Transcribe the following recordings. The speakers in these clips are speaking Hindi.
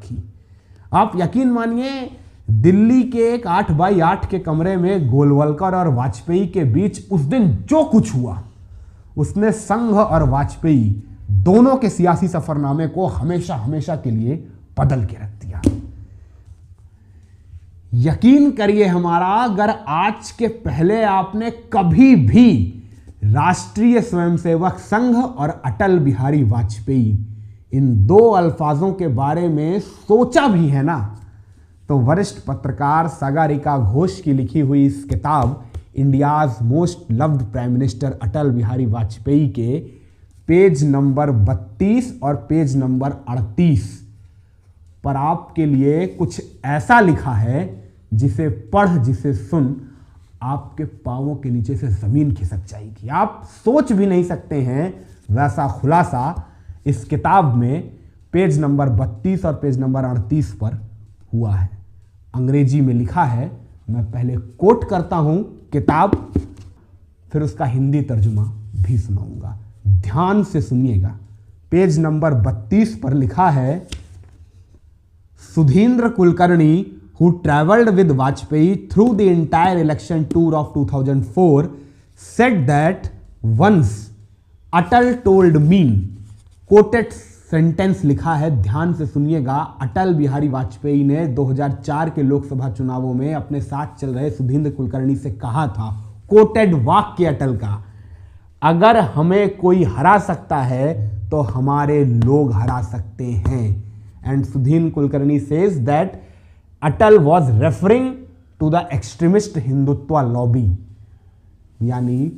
रखी। आप यकीन मानिए, दिल्ली के एक 8x8 के कमरे में गोलवलकर और वाजपेयी के बीच उस दिन जो कुछ हुआ, उसने संघ और वाजपेयी दोनों के सियासी सफरनामे को हमेशा हमेशा के लिए बदल के रख दिया। यकीन करिए हमारा, अगर आज के पहले आपने कभी भी राष्ट्रीय स्वयंसेवक संघ और अटल बिहारी वाजपेयी इन दो अल्फाजों के बारे में सोचा भी है ना, तो वरिष्ठ पत्रकार सागरिका घोष की लिखी हुई इस किताब India's most loved prime minister Atal Bihari Vajpayee के पेज नंबर 32 और पेज नंबर 38 पर आपके लिए कुछ ऐसा लिखा है जिसे पढ़, जिसे सुन आपके पांवों के नीचे से जमीन खिसक जाएगी। आप सोच भी नहीं सकते हैं वैसा खुलासा इस किताब में पेज नंबर 32 और पेज नंबर 38 पर हुआ है। अंग्रेजी में लिखा है, मैं पहले कोट करता हूं किताब, फिर उसका हिंदी तर्जुमा भी सुनाऊंगा, ध्यान से सुनिएगा। पेज नंबर 32 पर लिखा है, Sudhindra Kulkarni who traveled with Vajpayee through the entire election tour of 2004 said that once Atal told me, quoted sentence लिखा है, ध्यान से सुनिएगा। अटल बिहारी वाजपेयी ने 2004 के लोकसभा चुनावों में अपने साथ चल रहे सुधींद्र कुलकर्णी से कहा था, कोटेड वाक्य अटल का, अगर हमें कोई हरा सकता है तो हमारे लोग हरा सकते हैं। And Sudheendra Kulkarni says that Atal was referring to the extremist Hindutva lobby. यानी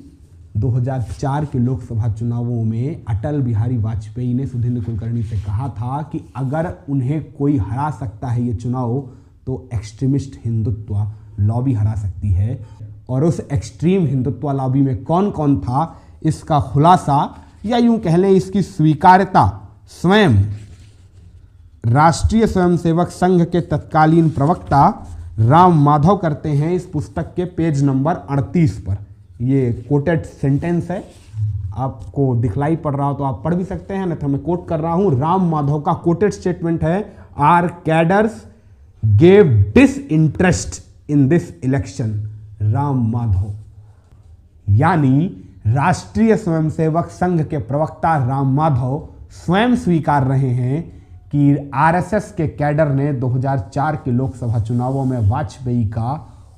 2004 के लोकसभा चुनावों में अटल बिहारी वाजपेयी ने सुधींद्र कुलकर्णी से कहा था कि अगर उन्हें कोई हरा सकता है ये चुनाव, तो एक्सट्रीमिस्ट हिंदुत्व लॉबी हरा सकती है। और उस एक्सट्रीम हिंदुत्व लॉबी में कौन कौन था, इसका खुलासा या यूं कह लें इसकी स्वीकार्यता स्वयं राष्ट्रीय स्वयंसेवक संघ के तत्कालीन प्रवक्ता राम माधव करते हैं इस पुस्तक के पेज नंबर 38 पर। ये कोटेड सेंटेंस है, आपको दिखलाई पड़ रहा हो तो आप पढ़ भी सकते हैं, नहीं तो मैं कोट कर रहा हूं। राम माधव का कोटेड स्टेटमेंट है, our cadres gave disinterest in this election. Ram Madhav यानी राष्ट्रीय स्वयंसेवक संघ के प्रवक्ता राम माधव स्वयं स्वीकार रहे हैं कि आरएसएस के कैडर ने 2004 के लोकसभा चुनावों में वाजपेयी का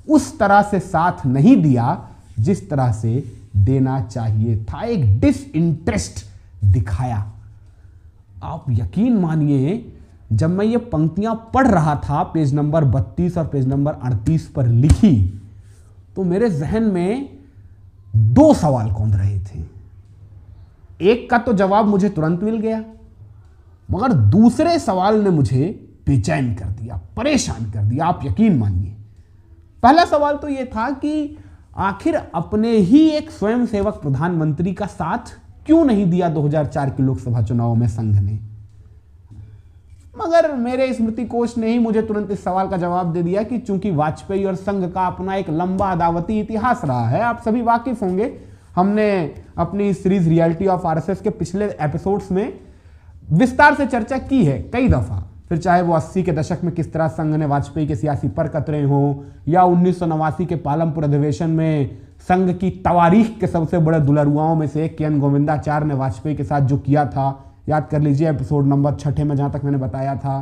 उस तरह से साथ नहीं दिया जिस तरह से देना चाहिए था, एक डिसइंटरेस्ट दिखाया। आप यकीन मानिए, जब मैं ये पंक्तियां पढ़ रहा था पेज नंबर 32 और पेज नंबर 38 पर लिखी, तो मेरे जहन में दो सवाल कौंध रहे थे। एक का तो जवाब मुझे तुरंत मिल गया, मगर दूसरे सवाल ने मुझे बेचैन कर दिया, परेशान कर दिया। आप यकीन मानिए, पहला सवाल तो यह था कि आखिर अपने ही एक स्वयंसेवक प्रधानमंत्री का साथ क्यों नहीं दिया 2004 के लोकसभा चुनावों में संघ ने। मगर मेरे स्मृति कोश ने ही मुझे तुरंत इस सवाल का जवाब दे दिया कि चूंकि वाजपेयी और संघ का अपना एक लंबा अदावती इतिहास रहा है, आप सभी वाकिफ होंगे। हमने अपनी सीरीज रियलिटी ऑफ आरएसएस के पिछले एपिसोड्स में विस्तार से चर्चा की है कई दफा, फिर चाहे वो 80 के दशक में किस तरह संघ ने वाजपेयी के सियासी पर कतरे हों, या 1989 के पालमपुर अधिवेशन में संघ की तवारीख के सबसे बड़े दुलरुआओं में से के एन गोविंदाचार्य ने वाजपेयी के साथ जो किया था, याद कर लीजिए एपिसोड नंबर 6 में जहां तक मैंने बताया था।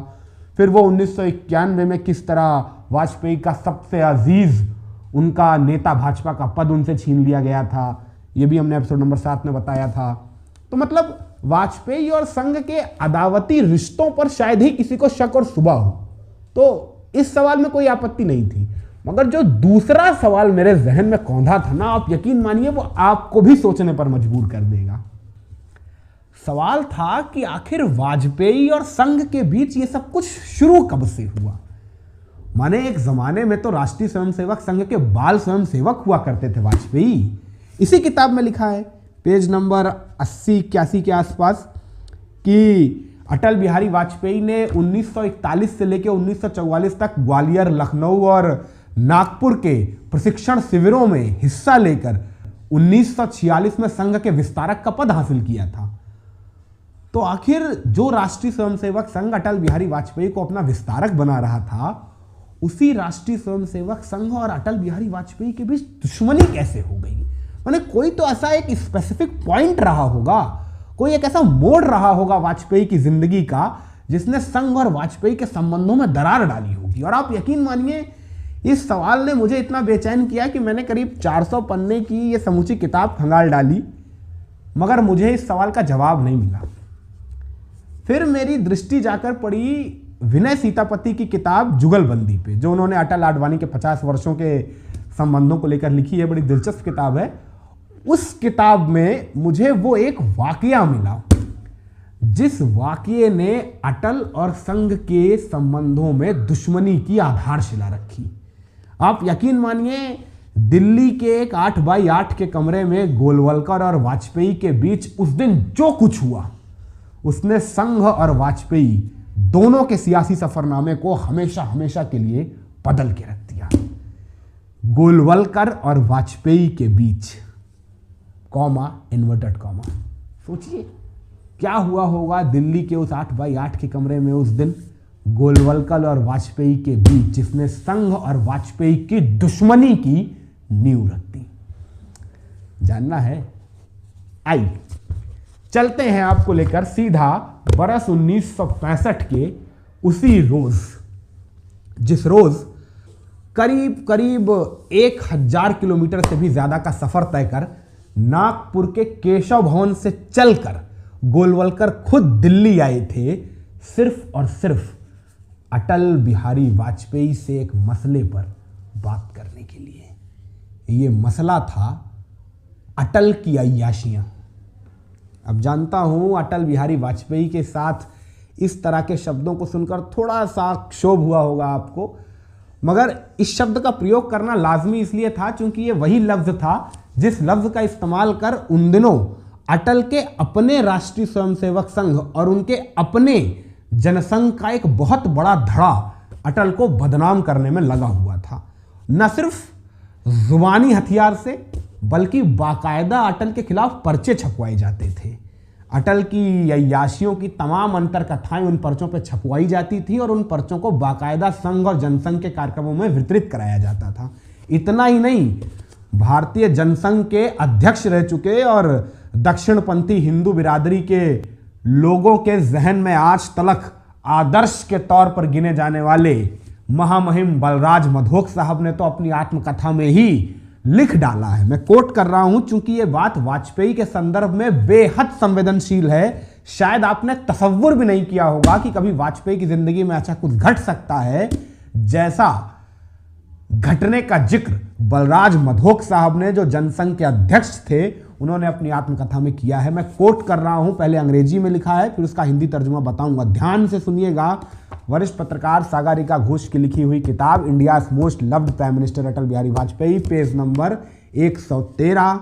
फिर वो 1991 में किस तरह वाजपेयी का सबसे अजीज उनका नेता भाजपा का पद उनसे छीन लिया गया था, ये भी हमने एपिसोड नंबर 7 में बताया था। तो मतलब वाजपेयी और संघ के अदावती रिश्तों पर शायद ही किसी को शक और शुबा हो, तो इस सवाल में कोई आपत्ति नहीं थी। मगर जो दूसरा सवाल मेरे जहन में कौंधा था ना, आप यकीन मानिए वो आपको भी सोचने पर मजबूर कर देगा। सवाल था कि आखिर वाजपेयी और संघ के बीच ये सब कुछ शुरू कब से हुआ। माने एक जमाने में तो राष्ट्रीय स्वयंसेवक संघ के बाल स्वयंसेवक हुआ करते थे वाजपेयी। इसी किताब में लिखा है पेज नंबर 80-81 के आसपास कि अटल बिहारी वाजपेयी ने 1941 से लेकर 1944 तक ग्वालियर, लखनऊ और नागपुर के प्रशिक्षण शिविरों में हिस्सा लेकर 1946 में संघ के विस्तारक का पद हासिल किया था। तो तो आखिर जो राष्ट्रीय स्वयंसेवक संघ अटल बिहारी वाजपेयी को अपना विस्तारक बना रहा था, उसी राष्ट्रीय स्वयंसेवक संघ और अटल बिहारी वाजपेयी के बीच दुश्मनी कैसे हो गई? माने कोई तो ऐसा एक स्पेसिफिक पॉइंट रहा होगा, कोई एक ऐसा मोड़ रहा होगा वाजपेयी की जिंदगी का, जिसने संघ और वाजपेयी के संबंधों में दरार डाली होगी। और आप यकीन मानिए, इस सवाल ने मुझे इतना बेचैन किया कि मैंने करीब 400 पन्ने की ये समूची किताब खंगाल डाली, मगर मुझे इस सवाल का जवाब नहीं मिला। फिर मेरी दृष्टि जाकर पड़ी विनय सीतापति की किताब जुगलबंदी पे, जो उन्होंने अटल आडवाणी के 50 वर्षों के संबंधों को लेकर लिखी है। बड़ी दिलचस्प किताब है। उस किताब में मुझे वो एक वाकया मिला, जिस वाकये ने अटल और संघ के संबंधों में दुश्मनी की आधारशिला रखी। आप यकीन मानिए, दिल्ली के एक 8x8 के कमरे में गोलवलकर और वाजपेयी के बीच उस दिन जो कुछ हुआ, उसने संघ और वाजपेयी दोनों के सियासी सफरनामे को हमेशा हमेशा के लिए बदल के रख दिया। गोलवलकर और वाजपेयी के बीच कॉमा इन्वर्टेड कॉमा। सोचिए क्या हुआ होगा दिल्ली के उस 8x8 के कमरे में उस दिन गोलवलकर और वाजपेयी के बीच, जिसने संघ और वाजपेयी की दुश्मनी की नींव रख दी। जानना है? आई चलते हैं आपको लेकर सीधा बरस 1965 के उसी रोज, जिस रोज करीब करीब 1000 किलोमीटर से भी ज्यादा का सफर तय कर नागपुर के केशव भवन से चलकर गोलवलकर खुद दिल्ली आए थे, सिर्फ और सिर्फ अटल बिहारी वाजपेयी से एक मसले पर बात करने के लिए। ये मसला था अटल की अय्याशियां। अब जानता हूं अटल बिहारी वाजपेयी के साथ इस तरह के शब्दों को सुनकर थोड़ा सा क्षोभ हुआ होगा आपको, मगर इस शब्द का प्रयोग करना लाजमी इसलिए था क्योंकि ये वही लफ्ज था जिस लफ्ज का इस्तेमाल कर उन दिनों अटल के अपने राष्ट्रीय स्वयंसेवक संघ और उनके अपने जनसंघ का एक बहुत बड़ा धड़ा अटल को बदनाम करने में लगा हुआ था। न सिर्फ जुबानी हथियार से, बल्कि बाकायदा अटल के खिलाफ पर्चे छपवाए जाते थे। अटल की अय्याशियों की तमाम अंतर कथाएं उन पर्चों पर छपवाई जाती थी और उन पर्चों को बाकायदा संघ और जनसंघ के कार्यक्रमों में वितरित कराया जाता था। इतना ही नहीं, भारतीय जनसंघ के अध्यक्ष रह चुके और दक्षिणपंथी हिंदू बिरादरी के लोगों के जहन में आज तलक आदर्श के तौर पर गिने जाने वाले महामहिम बलराज मधोक साहब ने तो अपनी आत्मकथा में ही लिख डाला है। मैं कोट कर रहा हूं क्योंकि यह बात वाजपेयी के संदर्भ में बेहद संवेदनशील है। शायद आपने तसव्वुर भी नहीं किया होगा कि कभी वाजपेयी की जिंदगी में ऐसा कुछ घट सकता है जैसा घटने का जिक्र बलराज मधोक साहब ने, जो जनसंघ के अध्यक्ष थे, उन्होंने अपनी आत्मकथा में किया है। मैं कोट कर रहा हूं, पहले अंग्रेजी में लिखा है फिर उसका हिंदी तर्जुमा बताऊंगा। ध्यान से सुनिएगा। वरिष्ठ पत्रकार सागरिका घोष की लिखी हुई किताब India's most loved prime minister Atal Bihari Vajpayee, page number 113,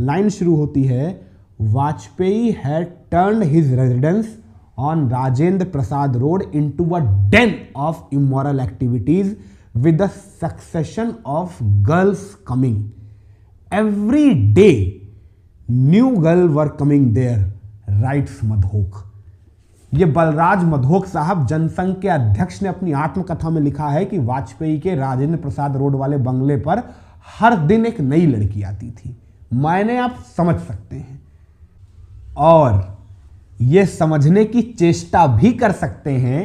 line शुरू होती है, Vajpayee had turned his residence on Rajendra Prasad road into a den of immoral activities with the succession of girls coming. Every day new girl were coming there, writes Madhok. ये बलराज मधोक साहब जनसंघ के अध्यक्ष ने अपनी आत्मकथा में लिखा है कि वाजपेयी के राजेंद्र प्रसाद रोड वाले बंगले पर हर दिन एक नई लड़की आती थी। मायने आप समझ सकते हैं और ये समझने की चेष्टा भी कर सकते हैं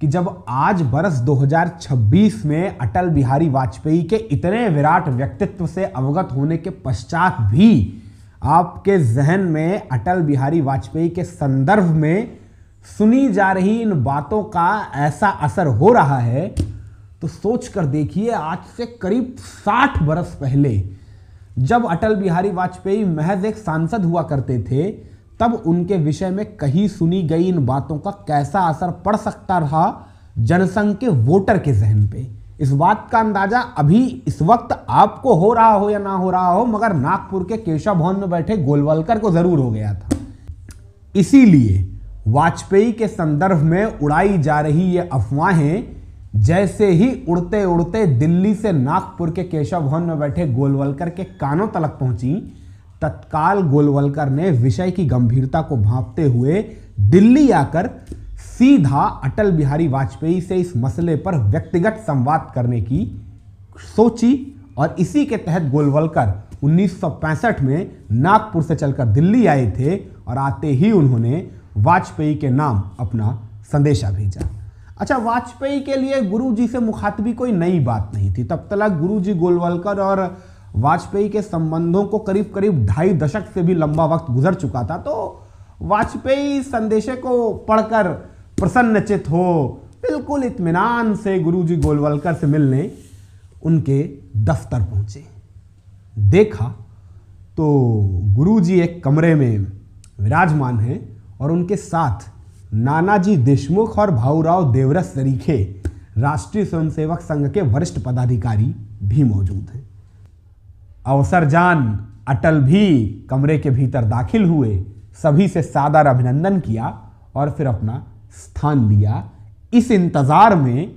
कि जब आज बरस 2026 में अटल बिहारी वाजपेयी के इतने विराट व्यक्तित्व से अवगत होने के पश्चात भी आपके जहन में अटल बिहारी वाजपेयी के संदर्भ में सुनी जा रही इन बातों का ऐसा असर हो रहा है, तो सोच कर देखिए आज से करीब 60 बरस पहले जब अटल बिहारी वाजपेयी महज एक सांसद हुआ करते थे, तब उनके विषय में कहीं सुनी गई इन बातों का कैसा असर पड़ सकता रहा जनसंघ के वोटर के जहन पे। इस बात का अंदाजा अभी इस वक्त आपको हो रहा हो या ना हो रहा हो, मगर नागपुर के केशव भवन में बैठे गोलवलकर को जरूर हो गया था। इसीलिए वाजपेयी के संदर्भ में उड़ाई जा रही ये अफवाहें जैसे ही उड़ते उड़ते दिल्ली से नागपुर के केशव भवन में बैठे गोलवलकर के कानों तलक पहुंची, तत्काल गोलवलकर ने विषय की गंभीरता को भांपते हुए दिल्ली आकर सीधा अटल बिहारी वाजपेयी से इस मसले पर व्यक्तिगत संवाद करने की सोची और इसी के तहत गोलवलकर 1965 में नागपुर से चलकर दिल्ली आए थे और आते ही उन्होंने वाजपेयी के नाम अपना संदेशा भेजा। अच्छा, वाजपेयी के लिए गुरुजी से मुखातबी कोई नई बात नहीं थी। तब तक गुरुजी गोलवलकर और वाजपेयी के संबंधों को करीब करीब 2.5 दशक से भी लंबा वक्त गुजर चुका था। तो वाजपेयी संदेशे को पढ़कर प्रसन्नचित हो बिल्कुल इत्मीनान से गुरुजी गोलवलकर से मिलने उनके दफ्तर पहुंचे। देखा तो गुरुजी एक कमरे में विराजमान हैं और उनके साथ नानाजी देशमुख और भाऊराव देवरस तरीके राष्ट्रीय स्वयंसेवक संघ के वरिष्ठ पदाधिकारी भी मौजूद हैं। अवसरजान अटल भी कमरे के भीतर दाखिल हुए, सभी से सादर अभिनंदन किया और फिर अपना स्थान लिया, इस इंतजार में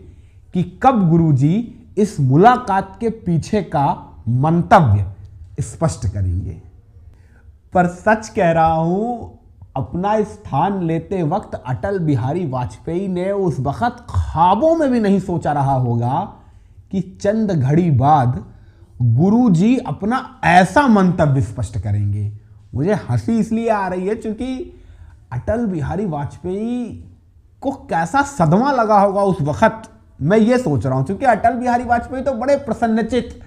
कि कब गुरुजी इस मुलाकात के पीछे का मंतव्य स्पष्ट करेंगे। पर सच कह रहा हूं, अपना स्थान लेते वक्त अटल बिहारी वाजपेयी ने उस वक्त ख्वाबों में भी नहीं सोचा रहा होगा कि चंद घड़ी बाद गुरुजी अपना ऐसा मंतव्य स्पष्ट करेंगे। मुझे हंसी इसलिए आ रही है क्योंकि अटल बिहारी वाजपेयी को कैसा सदमा लगा होगा उस वक्त, मैं ये सोच रहा हूं। क्योंकि अटल बिहारी वाजपेयी तो बड़े प्रसन्नचित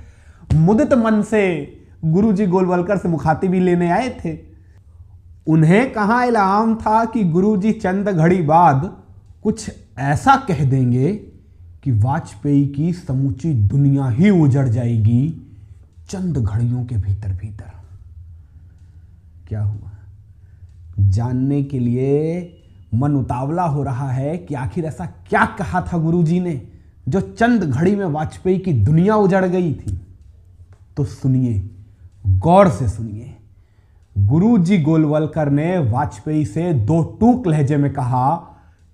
मुदित मन से गुरुजी गोलवलकर से मुखातिबी लेने आए थे। उन्हें कहां इल्हाम था कि गुरुजी चंद घड़ी बाद कुछ ऐसा कह देंगे कि वाजपेयी की समूची दुनिया ही उजड़ जाएगी चंद घड़ियों के भीतर भीतर। क्या हुआ, जानने के लिए मन उतावला हो रहा है कि आखिर ऐसा क्या कहा था गुरुजी ने जो चंद घड़ी में वाजपेयी की दुनिया उजड़ गई थी। तो सुनिए, गौर से सुनिए। गुरुजी गोलवलकर ने वाजपेयी से दो टूक लहजे में कहा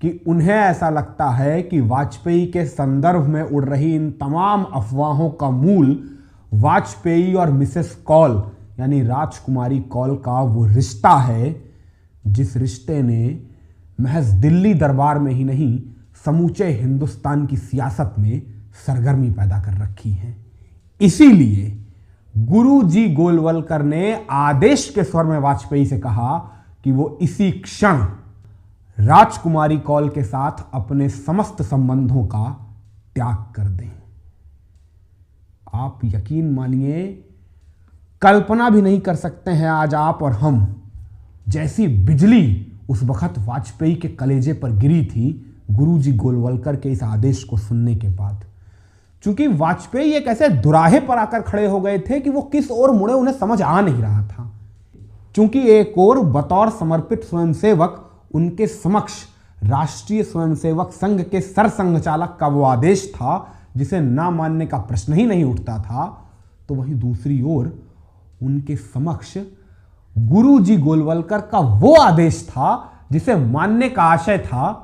कि उन्हें ऐसा लगता है कि वाजपेयी के संदर्भ में उड़ रही इन तमाम अफवाहों का मूल वाजपेयी और मिसेस कॉल यानी राजकुमारी कॉल का वो रिश्ता है जिस रिश्ते ने महज दिल्ली दरबार में ही नहीं समूचे हिंदुस्तान की सियासत में सरगर्मी पैदा कर रखी है। इसीलिए गुरुजी गोलवलकर ने आदेश के स्वर में वाजपेयी से कहा कि वो इसी क्षण राजकुमारी कौल के साथ अपने समस्त संबंधों का त्याग कर दें। आप यकीन मानिए, कल्पना भी नहीं कर सकते हैं आज आप और हम, जैसी बिजली उस वक्त वाजपेयी के कलेजे पर गिरी थी गुरुजी गोलवलकर के इस आदेश को सुनने के बाद। क्योंकि वाजपेयी एक ऐसे दुराहे पर आकर खड़े हो गए थे कि वो किस ओर मुड़े उन्हें समझ आ नहीं रहा था। क्योंकि एक ओर बतौर समर्पित स्वयंसेवक उनके समक्ष राष्ट्रीय स्वयंसेवक संघ के सरसंघचालक का वो आदेश था जिसे ना मानने का प्रश्न ही नहीं उठता था, तो वहीं दूसरी ओर उनके समक्ष गुरुजी गोलवलकर का वो आदेश था जिसे मानने का आशय था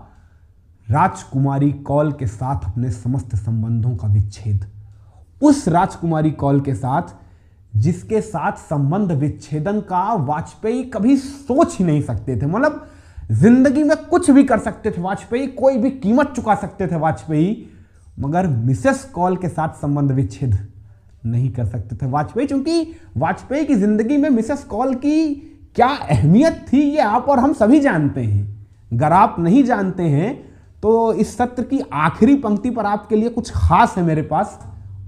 राजकुमारी कौल के साथ अपने समस्त संबंधों का विच्छेद। उस राजकुमारी कौल के साथ जिसके साथ संबंध विच्छेदन का वाजपेयी कभी सोच ही नहीं सकते थे। मतलब जिंदगी में कुछ भी कर सकते थे वाजपेयी, कोई भी कीमत चुका सकते थे वाजपेयी, मगर मिसेस कौल के साथ संबंध विच्छेद नहीं कर सकते थे वाजपेयी। क्योंकि वाजपेयी की जिंदगी में मिसेस कौल की क्या अहमियत थी ये आप और हम सभी जानते हैं। अगर आप नहीं जानते हैं तो इस सत्र की आखिरी पंक्ति पर आपके लिए कुछ खास है मेरे पास।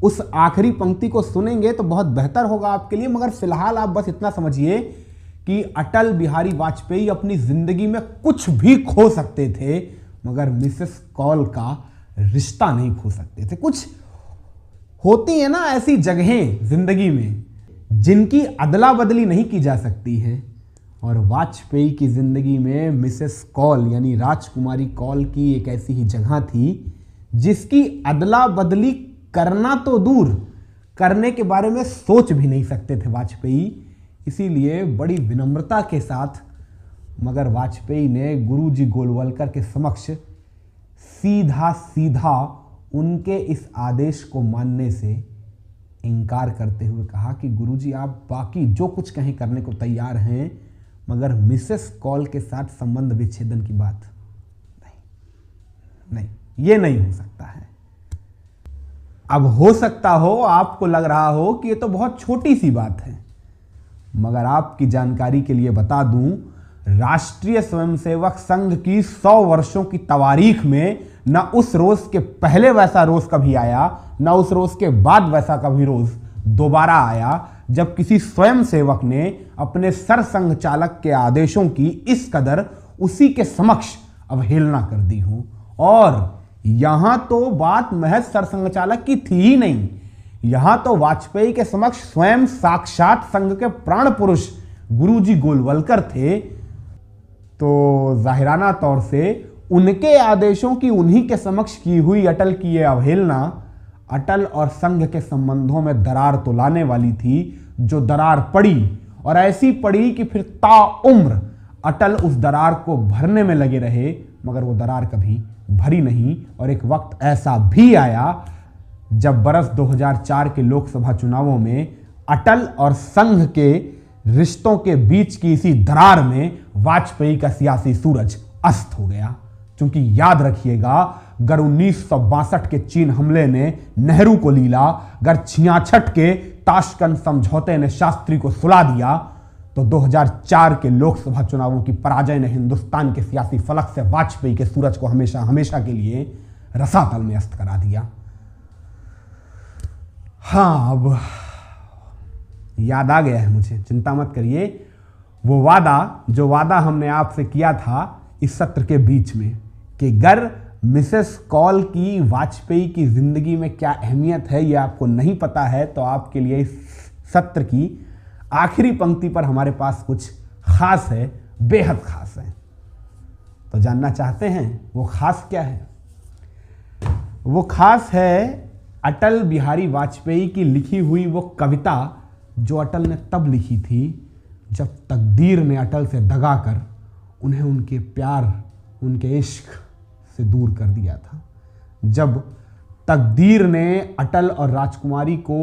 उस आखिरी पंक्ति को सुनेंगे तो बहुत बेहतर होगा आपके लिए। मगर फिलहाल आप बस इतना समझिए कि अटल बिहारी वाजपेयी अपनी जिंदगी में कुछ भी खो सकते थे मगर मिसेस कौल का रिश्ता नहीं खो सकते थे। कुछ होती है ना ऐसी जगहें जिंदगी में जिनकी अदला बदली नहीं की जा सकती है, और वाजपेयी की जिंदगी में मिसेस कौल यानी राजकुमारी कौल की एक ऐसी ही जगह थी जिसकी अदला बदली करना तो दूर, करने के बारे में सोच भी नहीं सकते थे वाजपेयी। इसीलिए बड़ी विनम्रता के साथ मगर वाजपेयी ने गुरुजी गोलवलकर के समक्ष सीधा सीधा उनके इस आदेश को मानने से इनकार करते हुए कहा कि गुरुजी आप बाकी जो कुछ कहीं करने को तैयार हैं, मगर मिसेस कॉल के साथ संबंध विच्छेदन की बात नहीं, ये नहीं हो सकता है। अब हो सकता हो आपको लग रहा हो कि ये तो बहुत छोटी सी बात है, मगर आपकी जानकारी के लिए बता दूं, राष्ट्रीय स्वयंसेवक संघ की 100 वर्षों की तवारीख में न उस रोज के पहले वैसा रोज कभी आया, न उस रोज के बाद वैसा कभी रोज दोबारा आया जब किसी स्वयंसेवक ने अपने सरसंघ चालक के आदेशों की इस कदर उसी के समक्ष अवहेलना कर दी हो। और यहां तो बात महज सरसंघ चालक की थी ही नहीं, यहां तो वाजपेयी के समक्ष स्वयं साक्षात संघ के प्राण पुरुष गुरुजी गोलवलकर थे। तो जाहिराना तौर से उनके आदेशों की उन्हीं के समक्ष की हुई अटल की यह अवहेलना अटल और संघ के संबंधों में दरार तो लाने वाली थी, जो दरार पड़ी और ऐसी पड़ी कि फिर ताउम्र अटल उस दरार को भरने में लगे रहे, मगर वो दरार कभी भरी नहीं। और एक वक्त ऐसा भी आया जब बरस 2004 के लोकसभा चुनावों में अटल और संघ के रिश्तों के बीच की इसी दरार में वाजपेयी का सियासी सूरज अस्त हो गया। क्योंकि याद रखिएगा, अगर 1962 के चीन हमले ने नेहरू को लीला, अगर 66 के ताशकंद समझौते ने शास्त्री को सुला दिया, तो 2004 के लोकसभा चुनावों की पराजय ने हिंदुस्तान के सियासी फलक से वाजपेयी के सूरज को हमेशा हमेशा के लिए रसातल में अस्त करा दिया। हाँ, अब याद आ गया है मुझे, चिंता मत करिए। वो जो वादा हमने आपसे किया था इस सत्र के बीच में कि अगर मिसेस कॉल की वाजपेयी की जिंदगी में क्या अहमियत है ये आपको नहीं पता है, तो आपके लिए इस सत्र की आखिरी पंक्ति पर हमारे पास कुछ खास है, बेहद खास है। तो जानना चाहते हैं वो खास क्या है? वो खास है अटल बिहारी वाजपेयी की लिखी हुई वो कविता जो अटल ने तब लिखी थी जब तकदीर ने अटल से दगा कर उन्हें उनके प्यार, उनके इश्क से दूर कर दिया था। जब तकदीर ने अटल और राजकुमारी को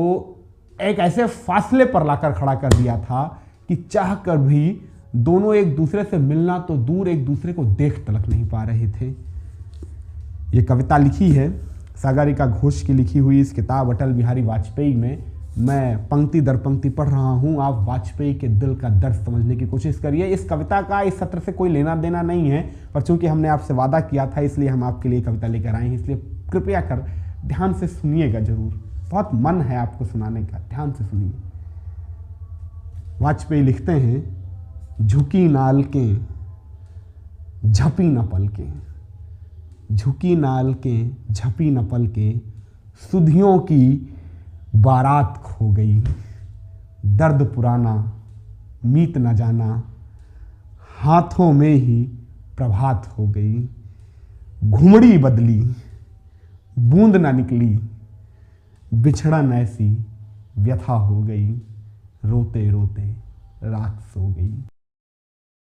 एक ऐसे फासले पर लाकर खड़ा कर दिया था कि चाह कर भी दोनों एक दूसरे से मिलना तो दूर, एक दूसरे को देख तलक नहीं पा रहे थे। ये कविता लिखी है सागरिका घोष की लिखी हुई इस किताब अटल बिहारी वाजपेयी में। मैं पंक्ति दर पंक्ति पढ़ रहा हूं, आप वाजपेयी के दिल का दर्द समझने की कोशिश करिए। इस कविता का इस सत्र से कोई लेना देना नहीं है, पर चूंकि हमने आपसे वादा किया था इसलिए हम आपके लिए कविता लेकर आए हैं, इसलिए कृपया कर ध्यान से सुनिएगा जरूर। बहुत मन है आपको सुनाने का, ध्यान से सुनिए। वाजपेयी लिखते हैं, झुकी नाल के झपी न पल के, झुकी नाल के झपी न पल के, सुधियों की बारात खो गई, दर्द पुराना मीत न जाना, हाथों में ही प्रभात हो गई, घुमड़ी बदली बूंद न निकली, बिछड़न ऐसी व्यथा हो गई, रोते रोते रात सो गई।